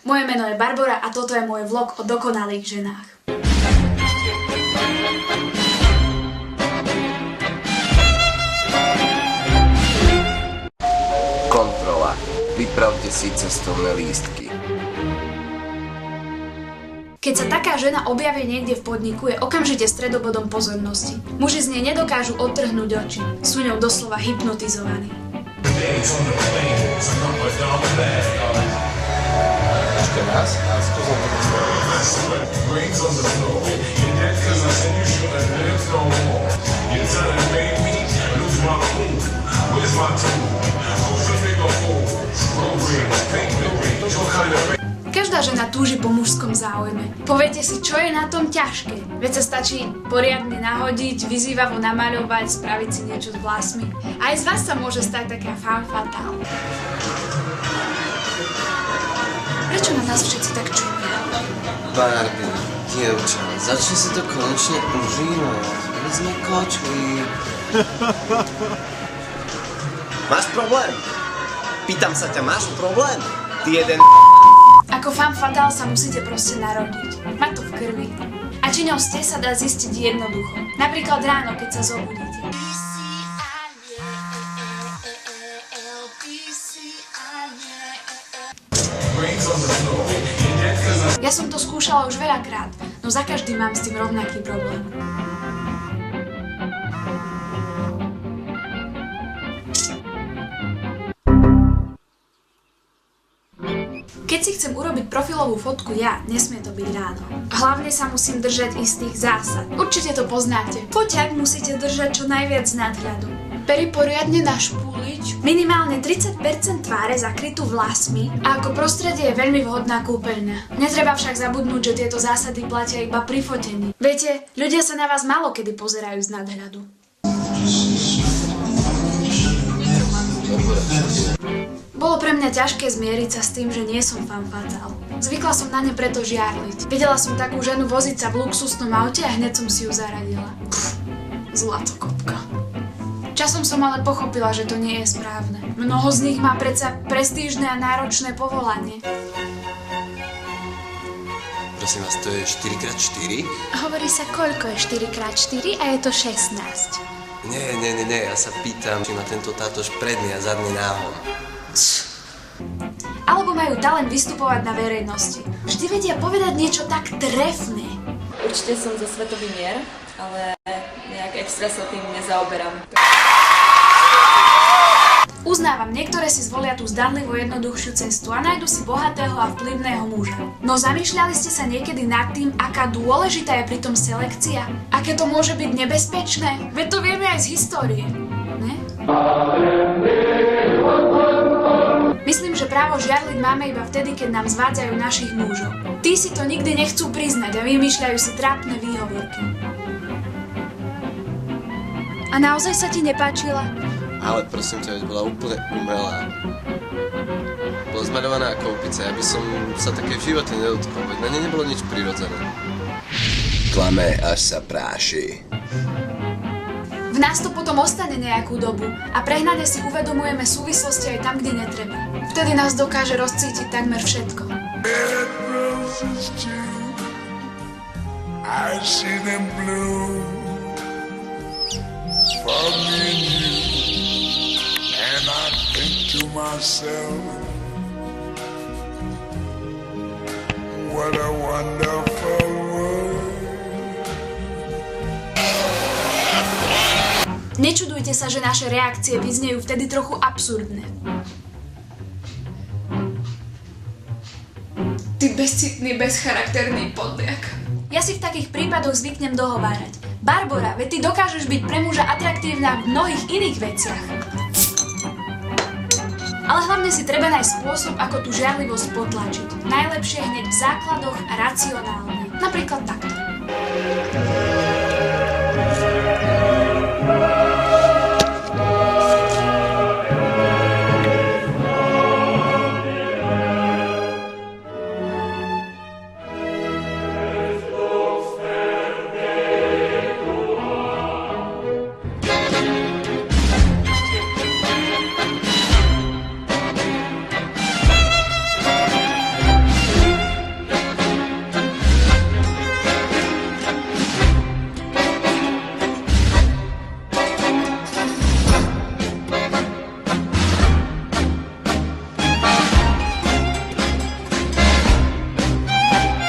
Moje meno je Barbora a toto je môj vlog o dokonalých ženách. Kontrola. Vypravte si cestovné lístky. Keď sa taká žena objaví niekde v podniku, je okamžite stredobodom pozornosti. Muži z nej nedokážu odtrhnúť oči. Sú ňou doslova hypnotizovaní. Ešte raz a skúsim to Každá žena túži po mužskom záujme. Poviete si, čo je na tom ťažké? Veď sa stačí poriadne nahodiť, vyzývavo namaľovať, spraviť si niečo s vlasmi. Aj z vás sa môže stať taká femme fatale. Prečo na nás všetci tak čudia? Barbie, dievča, začni si to konečne užívať. My sme kočky. Máš problém? Pýtam sa ťa, máš problém? Ty jeden... Ako femme fatale sa musíte proste narodiť. Má to v krvi. A či ňou ste sa dá zistiť jednoducho. Napríklad ráno, keď sa zobudíte. Ja som to skúšala už veľakrát, no za každým mám s tým rovnaký problém. Keď si chcem urobiť profilovú fotku ja, nesmie to byť ráno. Hlavne sa musím držať istých zásad. Určite to poznáte. Foťák musíte držať čo najviac z nadhľadu. Pery poriadne našpúliť, minimálne 30% tváre zakrytú vlasmi a ako prostredie je veľmi vhodná kúpeľňa. Netreba však zabudnúť, že tieto zásady platia iba pri fotení. Viete, ľudia sa na vás málo kedy pozerajú z nadhľadu. Bolo pre mňa ťažké zmieriť sa s tým, že nie som femme fatale. Zvykla som na ne preto žiarliť. Videla som takú ženu voziť sa v luxusnom aute a hneď som si ju zaradila. Zlatokopka. Časom som ale pochopila, že to nie je správne. Mnoho z nich má predsa prestížne a náročné povolanie. Prosím vás, to je 4x4? Hovorí sa, koľko je 4x4 a je to 16. Nie, ja sa pýtam, či má tento tátož predný a zadný náhon. Alebo majú talent vystupovať na verejnosti. Vždy vedia povedať niečo tak trefné. Určite som za svetový mier, ale nejak extra sa tým nezaoberám. Uznávam, niektoré si zvolia tú zdanlivo jednoduchšiu cestu a nájdu si bohatého a vplyvného muža. No zamýšľali ste sa niekedy nad tým, aká dôležitá je pritom selekcia? Aké to môže byť nebezpečné? Veď to vieme aj z histórie, ne? Myslím, že právo žiarliť máme iba vtedy, keď nám zvádzajú našich mužov. Tí si to nikdy nechcú priznať a vymýšľajú si trápne výhovorky. A naozaj sa ti nepáčila? Ale prosím ťa, veď bola úplne umelá. Bola zmaľovaná ako opica, ja by som sa také v živote nedotkol, veď na nej nebolo nič prirodzené. Klame, až sa práši. V nás to potom ostane nejakú dobu a prehnane si uvedomujeme súvislosti aj tam, kde netreba. Vtedy nás dokáže rozcítiť takmer všetko. I see them blue for me and you, and I think to myself, what a wonderful world. Nečudujte sa, že naše reakcie vyznejú vtedy trochu absurdné. Ty bezcitný, bezcharakterný podliak. Ja si v takých prípadoch zvyknem dohovárať. Barbora, veď ty dokážeš byť pre muža atraktívna v mnohých iných veciach. Ale hlavne si treba nájsť spôsob, ako tú žiarlivosť potlačiť. Najlepšie hneď v základoch a racionálne. Napríklad takto.